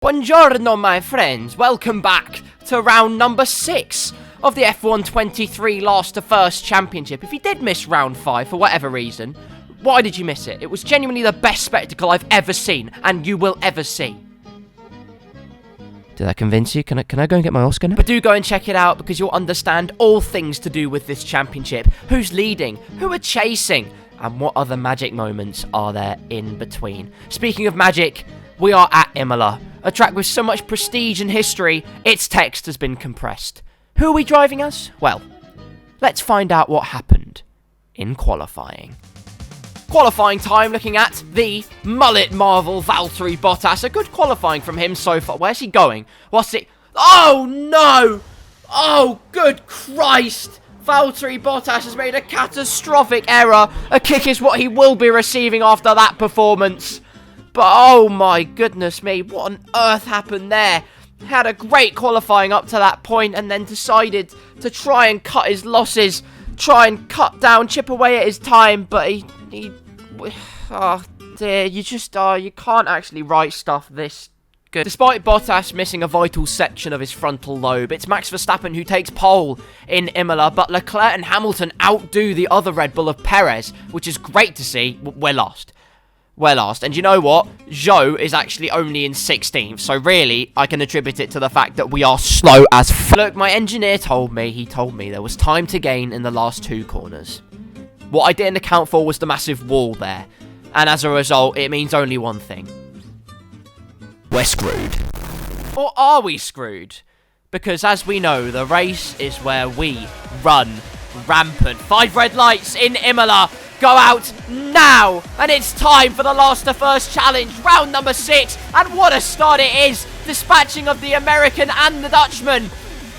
Buongiorno, my friends. Welcome back to round number 6 of the F1 23 Last to First Championship. If you did miss round 5 for whatever reason, why did you miss it? It was genuinely the best spectacle I've ever seen, and you will ever see. Did that convince you? Can I go and get my Oscar now? But do go and check it out, because you'll understand all things to do with this championship. Who's leading? Who are chasing? And what other magic moments are there in between? Speaking of magic, we are at Imola, a track with so much prestige and history, its text has been compressed. Who are we driving as? Well, let's find out what happened in qualifying. Qualifying time, looking at the mullet marvel Valtteri Bottas. A good qualifying from him so far. Where's he going? What's it? Oh no! Oh, good Christ! Valtteri Bottas has made a catastrophic error. A kick is what he will be receiving after that performance. But oh my goodness me, what on earth happened there? Had a great qualifying up to that point and then decided to try and cut his losses, try and cut down, chip away at his time, but he oh dear, you can't actually write stuff this good. Despite Bottas missing a vital section of his frontal lobe, it's Max Verstappen who takes pole in Imola, but Leclerc and Hamilton outdo the other Red Bull of Perez, which is great to see. We're last. And you know what? Zhou is actually only in 16th, so really, I can attribute it to the fact that we are slow as f. Look, my engineer told me there was time to gain in the last 2 corners. What I didn't account for was the massive wall there, and as a result, it means only one thing. We're screwed. Or are we screwed? Because as we know, the race is where we run rampant. 5 red lights in Imola. Go out now, and it's time for the Last to First challenge, round number 6, and what a start it is, dispatching of the American and the Dutchman,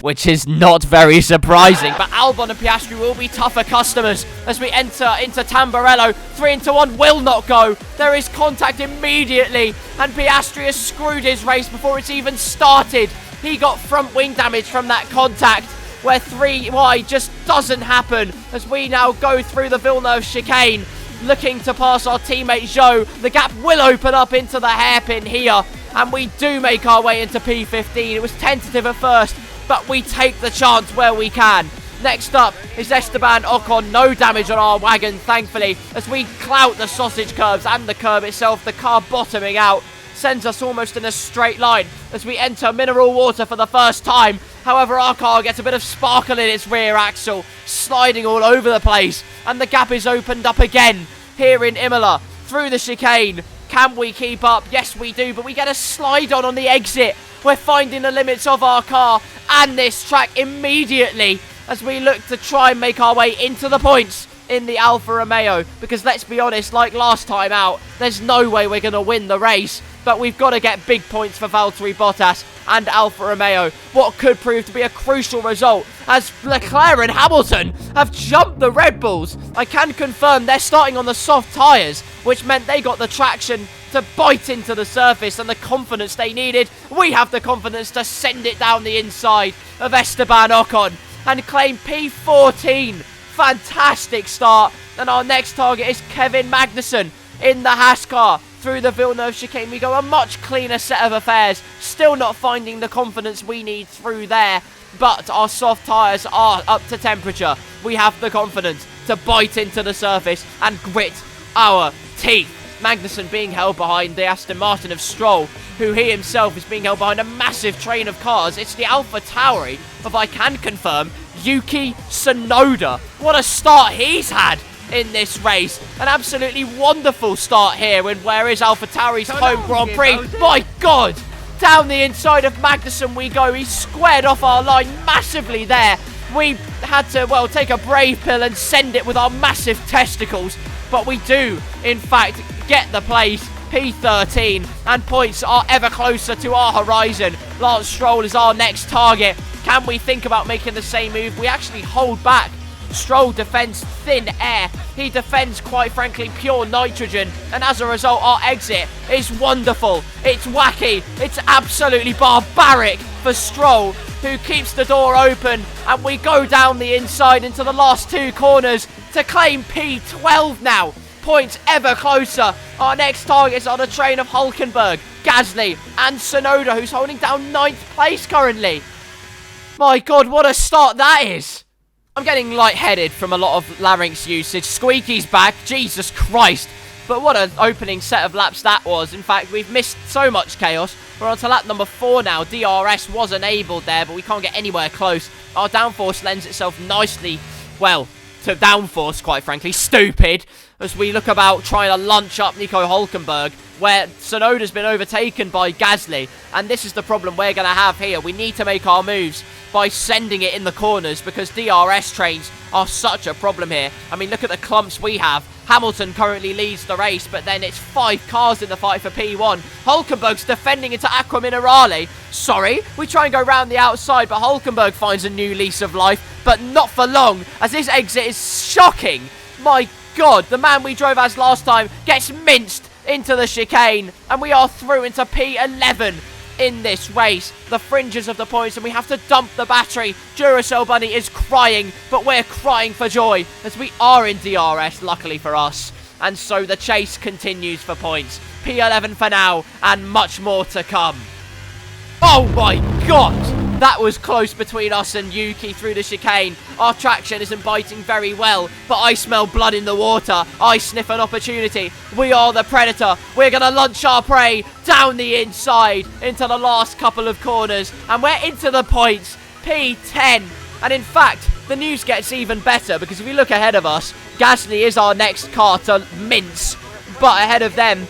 which is not very surprising, but Albon and Piastri will be tougher customers as we enter into Tamburello. 3 into 1 will not go, there is contact immediately, and Piastri has screwed his race before it's even started. He got front wing damage from that contact, where 3 wide just doesn't happen as we now go through the Villeneuve chicane, looking to pass our teammate Zhou. The gap will open up into the hairpin here, and we do make our way into P15. It was tentative at first, but we take the chance where we can. Next up is Esteban Ocon. No damage on our wagon, thankfully, as we clout the sausage curbs and the curb itself. The car bottoming out sends us almost in a straight line as we enter mineral water for the first time. However, our car gets a bit of sparkle in its rear axle, sliding all over the place, and the gap is opened up again here in Imola through the chicane. Can we keep up? Yes, we do, but we get a slide on the exit. We're finding the limits of our car and this track immediately as we look to try and make our way into the points in the Alfa Romeo, because let's be honest, like last time out, there's no way we're going to win the race, but we've got to get big points for Valtteri Bottas and Alfa Romeo, what could prove to be a crucial result as Leclerc and Hamilton have jumped the Red Bulls. I can confirm they're starting on the soft tyres, which meant they got the traction to bite into the surface and the confidence they needed. We have the confidence to send it down the inside of Esteban Ocon and claim P14. Fantastic start, and our next target is Kevin Magnussen in the Haas car. Through the Villeneuve chicane we go, a much cleaner set of affairs. Still not finding the confidence we need through there, but our soft tyres are up to temperature. We have the confidence to bite into the surface and grit our teeth. Magnussen being held behind the Aston Martin of Stroll, who he himself is being held behind a massive train of cars. It's the Alpha Tauri of, I can confirm, Yuki Tsunoda. What a start he's had in this race. An absolutely wonderful start here in where is Alpha Tauri's home Grand Prix. My God! Down the inside of Magnussen we go. He squared off our line massively there. We had to, well, take a brave pill and send it with our massive testicles. But we do, in fact, get the place. P13, and points are ever closer to our horizon. Lance Stroll is our next target. Can we think about making the same move? We actually hold back. Stroll defends thin air. He defends, quite frankly, pure nitrogen. And as a result, our exit is wonderful. It's wacky. It's absolutely barbaric for Stroll, who keeps the door open. And we go down the inside into the last 2 corners to claim P12 now. points ever closer. Our next targets are the train of Hülkenberg, Gasly, and Tsunoda, who's holding down 9th place currently. My God, what a start that is. I'm getting lightheaded from a lot of larynx usage. Squeaky's back. Jesus Christ. But what an opening set of laps that was. In fact, we've missed so much chaos. We're on to lap number 4 now. DRS was enabled there, but we can't get anywhere close. Our downforce lends itself nicely, well, to downforce, quite frankly. Stupid. As we look about trying to lunch up Nico Hülkenberg, where Tsunoda's been overtaken by Gasly. And this is the problem we're going to have here. We need to make our moves by sending it in the corners, because DRS trains are such a problem here. I mean, look at the clumps we have. Hamilton currently leads the race, but then it's 5 cars in the fight for P1. Hülkenberg's defending into Aqua Minerale. Sorry, we try and go round the outside, but Hülkenberg finds a new lease of life, but not for long, as this exit is shocking. My God, the man we drove as last time gets minced into the chicane, and we are through into P11 in this race. The fringes of the points, and we have to dump the battery. Duracell Bunny is crying, but we're crying for joy as we are in DRS, luckily for us. And so the chase continues for points. P11 for now, and much more to come. Oh my God! That was close between us and Yuki through the chicane. Our traction isn't biting very well, but I smell blood in the water. I sniff an opportunity. We are the Predator. We're going to launch our prey down the inside into the last couple of corners. And we're into the points. P10. And in fact, the news gets even better, because if we look ahead of us, Gasly is our next car to mince. But ahead of them,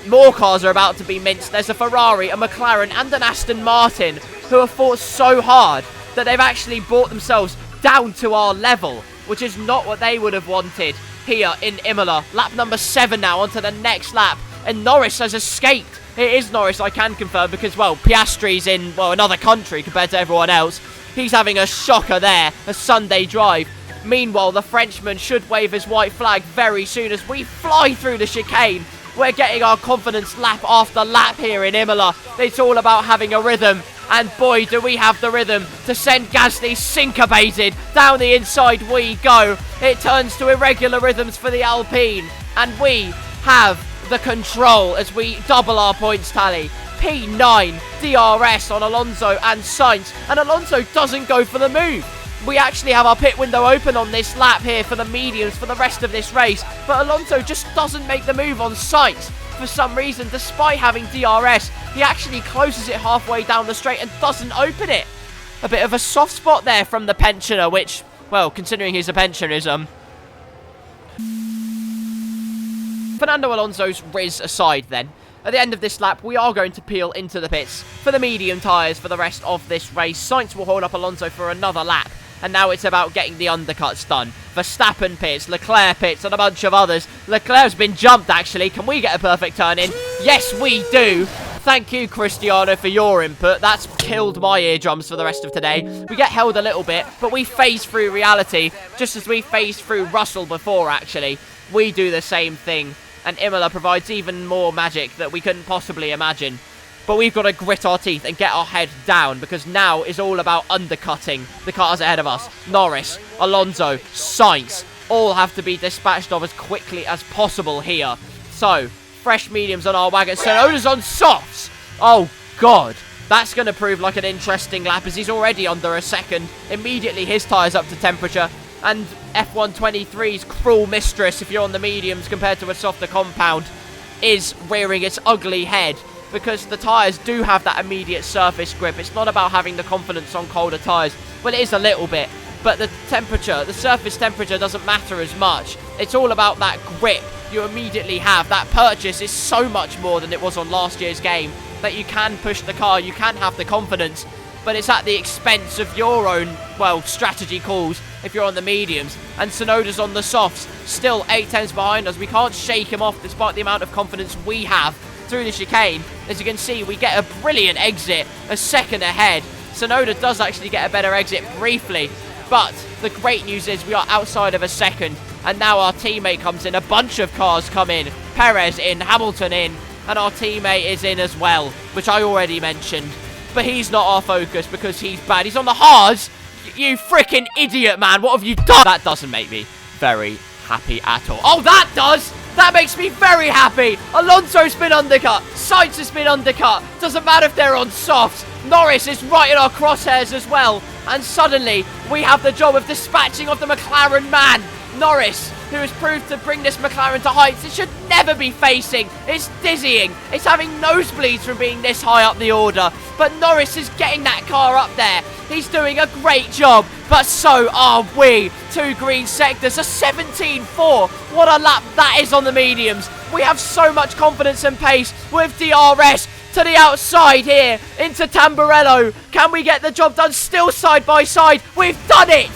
more cars are about to be minced. There's a Ferrari, a McLaren, and an Aston Martin, who have fought so hard that they've actually brought themselves down to our level, which is not what they would have wanted here in Imola. Lap number 7 now, onto the next lap, and Norris has escaped. It is Norris, I can confirm, because, well, Piastri's in, well, another country compared to everyone else. He's having a shocker there, a Sunday drive. Meanwhile, the Frenchman should wave his white flag very soon as we fly through the chicane. We're getting our confidence lap after lap here in Imola. It's all about having a rhythm. And boy, do we have the rhythm to send Gasly syncopated. Down the inside we go. It turns to irregular rhythms for the Alpine. And we have the control as we double our points tally. P9, DRS on Alonso and Sainz. And Alonso doesn't go for the move. We actually have our pit window open on this lap here for the mediums for the rest of this race. But Alonso just doesn't make the move on Sainz. For some reason, despite having DRS, he actually closes it halfway down the straight and doesn't open it. A bit of a soft spot there from the pensioner, which, well, considering he's a pensioner, is, Fernando Alonso's Riz aside then, at the end of this lap, we are going to peel into the pits for the medium tyres for the rest of this race. Sainz will hold up Alonso for another lap. And now it's about getting the undercuts done. Verstappen pits, Leclerc pits, and a bunch of others. Leclerc's been jumped, actually. Can we get a perfect turn in? Yes, we do. Thank you, Cristiano, for your input. That's killed my eardrums for the rest of today. We get held a little bit, but we phase through reality, just as we phased through Russell before, actually. We do the same thing, and Imola provides even more magic that we couldn't possibly imagine. But we've got to grit our teeth and get our head down, because now is all about undercutting the cars ahead of us. Norris, Alonso, Sainz all have to be dispatched of as quickly as possible here. So, fresh mediums on our wagon. Tsunoda's on softs. Oh, God. That's going to prove like an interesting lap, as he's already under a second. Immediately his tyres up to temperature. And F123's cruel mistress, if you're on the mediums compared to a softer compound, is rearing its ugly head. Because the tyres do have that immediate surface grip. It's not about having the confidence on colder tyres. Well, it is a little bit. But the temperature, the surface temperature doesn't matter as much. It's all about that grip you immediately have. That purchase is so much more than it was on last year's game. That you can push the car, you can have the confidence. But it's at the expense of your own, well, strategy calls if you're on the mediums. And Tsunoda's on the softs. Still 8/10 behind us. We can't shake him off despite the amount of confidence we have through the chicane. As you can see, we get a brilliant exit, a second ahead. Tsunoda does actually get a better exit briefly, but the great news is we are outside of a second, and now our teammate comes in. A bunch of cars come in. Perez in, Hamilton in, and our teammate is in as well, which I already mentioned. But he's not our focus because he's bad. He's on the hards. You freaking idiot, man. What have you done? That doesn't make me very happy at all. Oh, that does! That makes me very happy. Alonso's been undercut. Sainz has been undercut. Doesn't matter if they're on softs. Norris is right in our crosshairs as well. And suddenly, we have the job of dispatching of the McLaren man. Norris, who has proved to bring this McLaren to heights it should never be facing. It's dizzying. It's having nosebleeds from being this high up the order. But Norris is getting that car up there. He's doing a great job, but so are we. 2 green sectors, a 17.4. What a lap that is on the mediums. We have so much confidence and pace with DRS to the outside here into Tamburello. Can we get the job done still side by side? We've done it.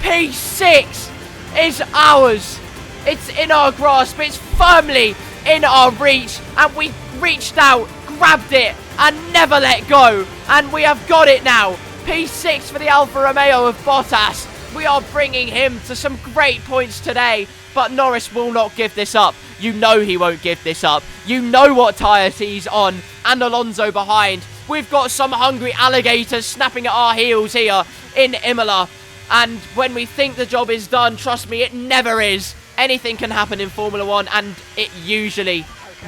P6 is ours. It's in our grasp. It's firmly in our reach. And we reached out, grabbed it, and never let go. And we have got it now. P6 for the Alfa Romeo of Bottas. We are bringing him to some great points today. But Norris will not give this up. You know he won't give this up. You know what tyres he's on. And Alonso behind. We've got some hungry alligators snapping at our heels here in Imola. And when we think the job is done, trust me, it never is. Anything can happen in Formula 1, and it usually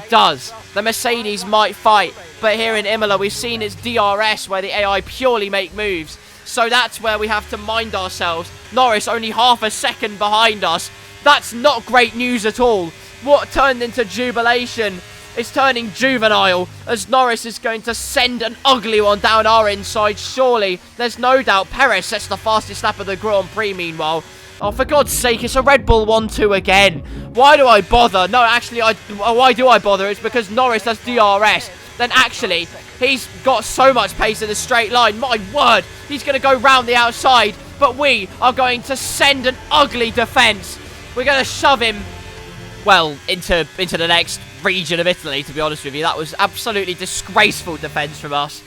does. The Mercedes might fight, but here in Imola, we've seen it's DRS where the AI purely make moves. So that's where we have to mind ourselves. Norris only half a second behind us. That's not great news at all. What turned into jubilation is turning juvenile, as Norris is going to send an ugly one down our inside, surely. There's no doubt Perez sets the fastest lap of the Grand Prix meanwhile. Oh, for God's sake, it's a Red Bull 1-2 again. Why do I bother? No, actually, why do I bother? It's because Norris does DRS. Then actually, he's got so much pace in a straight line. My word, he's going to go round the outside. But we are going to send an ugly defence. We're going to shove him, well, into the next region of Italy, to be honest with you. That was absolutely disgraceful defence from us.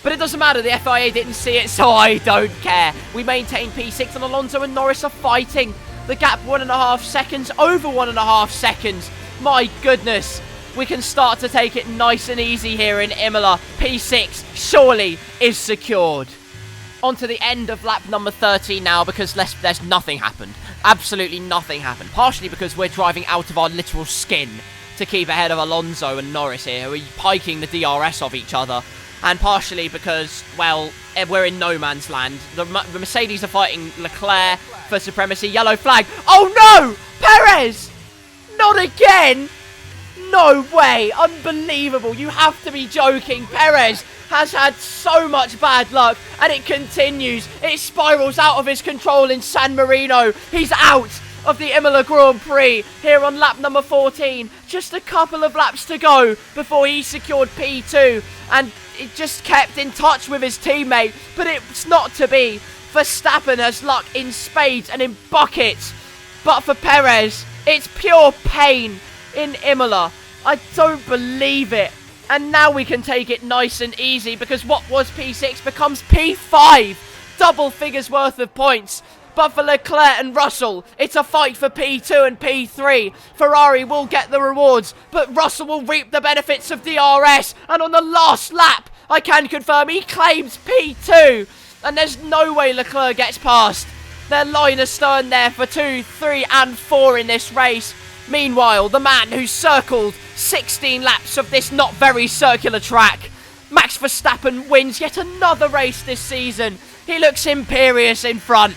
But it doesn't matter, the FIA didn't see it, so I don't care. We maintain P6 and Alonso and Norris are fighting. The gap 1.5 seconds, over 1.5 seconds. My goodness, we can start to take it nice and easy here in Imola. P6 surely is secured. On to the end of lap number 13 now, because there's nothing happened. Absolutely nothing happened. Partially because we're driving out of our literal skin to keep ahead of Alonso and Norris here, who are piking the DRS of each other. And partially because, well, we're in no man's land. The Mercedes are fighting Leclerc for supremacy. Yellow flag. Oh no! Perez! Not again! No way! Unbelievable. You have to be joking. Perez has had so much bad luck, and it continues. It spirals out of his control in San Marino. He's out of the Imola Grand Prix here on lap number 14. Just a couple of laps to go before he secured P2, and it just kept in touch with his teammate, but it's not to be. Verstappen has luck in spades and in buckets, but for Perez, it's pure pain in Imola. I don't believe it. And now we can take it nice and easy, because what was P6 becomes P5. Double figures worth of points. But for Leclerc and Russell, it's a fight for P2 and P3. Ferrari will get the rewards, but Russell will reap the benefits of DRS. And on the last lap, I can confirm he claims P2. And there's no way Leclerc gets past. Their line astern there for 2, 3 and 4 in this race. Meanwhile, the man who circled 16 laps of this not very circular track, Max Verstappen, wins yet another race this season. He looks imperious in front.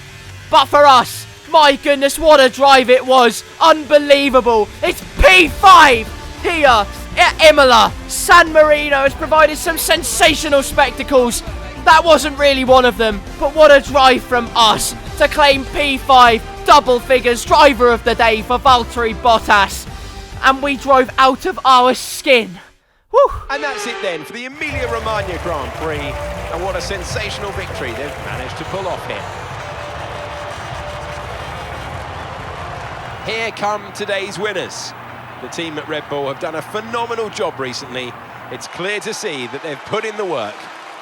But for us, my goodness, what a drive it was. Unbelievable. It's P5 here at Imola. San Marino has provided some sensational spectacles. That wasn't really one of them, but what a drive from us to claim P5, double figures, driver of the day for Valtteri Bottas. And we drove out of our skin. Whew. And that's it then for the Emilia-Romagna Grand Prix. And what a sensational victory they've managed to pull off here. Here come today's winners. The team at Red Bull have done a phenomenal job recently. It's clear to see that they've put in the work,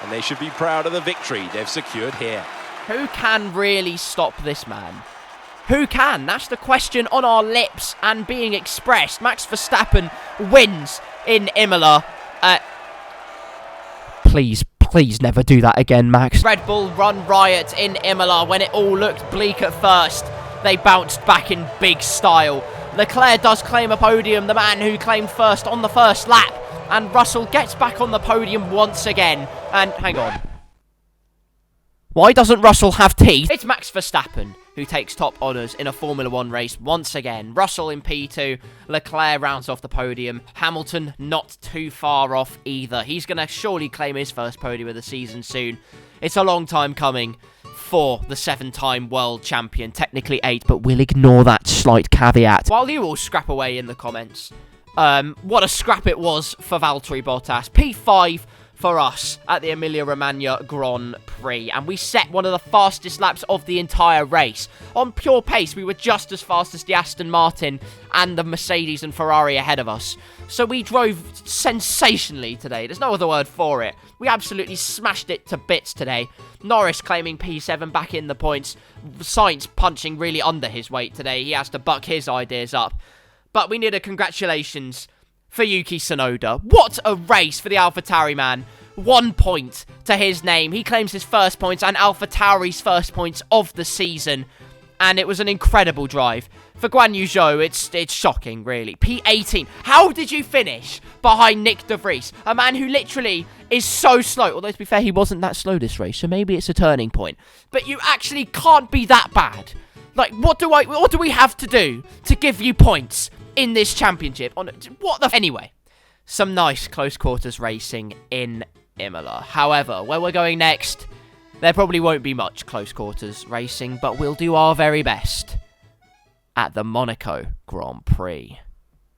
and they should be proud of the victory they've secured here. Who can really stop this man? Who can? That's the question on our lips and being expressed. Max Verstappen wins in Imola. Please never do that again, Max. Red Bull run riot in Imola when it all looked bleak at first. They bounced back in big style. Leclerc does claim a podium, the man who claimed first on the first lap. And Russell gets back on the podium once again. And hang on. Why doesn't Russell have teeth? It's Max Verstappen who takes top honours in a Formula 1 race once again. Russell in P2, Leclerc rounds off the podium. Hamilton not too far off either. He's going to surely claim his first podium of the season soon. It's a long time coming for the 7-time world champion. Technically 8, but we'll ignore that slight caveat. While you all scrap away in the comments, what a scrap it was for Valtteri Bottas. P5 for us at the Emilia-Romagna Grand Prix, and we set one of the fastest laps of the entire race. On pure pace, we were just as fast as the Aston Martin and the Mercedes and Ferrari ahead of us. So we drove sensationally today. There's no other word for it. We absolutely smashed it to bits today. Norris claiming P7 back in the points. Sainz punching really under his weight today. He has to buck his ideas up. But we need a congratulations for Yuki Tsunoda. What a race for the AlphaTauri man. 1 point to his name. He claims his first points and AlphaTauri's first points of the season. And it was an incredible drive. For Guan Yu Zhou, it's shocking, really. P18. How did you finish behind Nick de Vries? A man who literally is so slow. Although, to be fair, he wasn't that slow this race. So maybe it's a turning point. But you actually can't be that bad. Like, what do we have to do to give you points in this championship? Anyway, some nice close quarters racing in Imola. However, where we're going next, there probably won't be much close quarters racing, but we'll do our very best at the Monaco Grand Prix.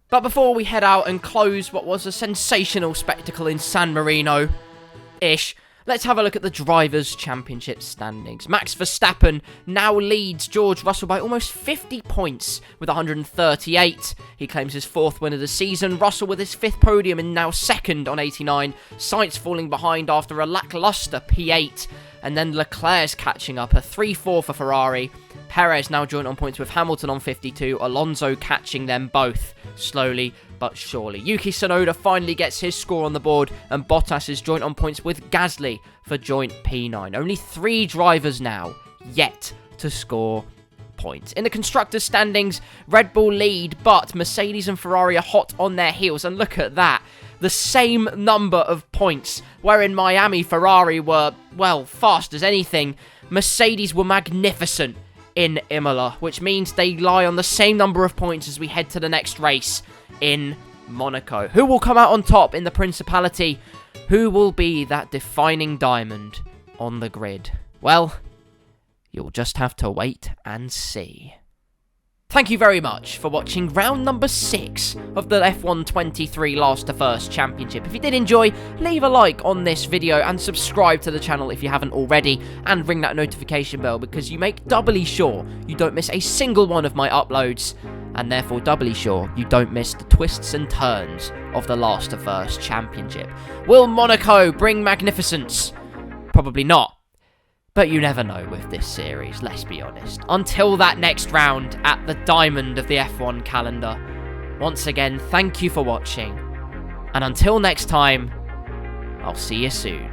But before we head out and close what was a sensational spectacle in San Marino-ish, let's have a look at the Drivers' Championship standings. Max Verstappen now leads George Russell by almost 50 points with 138. He claims his 4th win of the season. Russell with his 5th podium and now 2nd on 89. Sainz falling behind after a lackluster P8. And then Leclerc's catching up, a 3-4 for Ferrari. Perez now joint on points with Hamilton on 52. Alonso catching them both slowly but surely. Yuki Tsunoda finally gets his score on the board, and Bottas is joint on points with Gasly for joint P9. Only 3 drivers now yet to score points. In the constructors' standings, Red Bull lead, but Mercedes and Ferrari are hot on their heels, and look at that. The same number of points, where in Miami, Ferrari were, well, fast as anything. Mercedes were magnificent in Imola, which means they lie on the same number of points as we head to the next race in Monaco. Who will come out on top in the Principality? Who will be that defining diamond on the grid? Well, you'll just have to wait and see. Thank you very much for watching round number 6 of the F1 23 Last to First Championship. If you did enjoy, leave a like on this video and subscribe to the channel if you haven't already, and ring that notification bell because you make doubly sure you don't miss a single one of my uploads, and therefore doubly sure you don't miss the twists and turns of the Last to First Championship. Will Monaco bring magnificence? Probably not. But you never know with this series, let's be honest. Until that next round at the diamond of the F1 calendar, once again, thank you for watching. And until next time, I'll see you soon.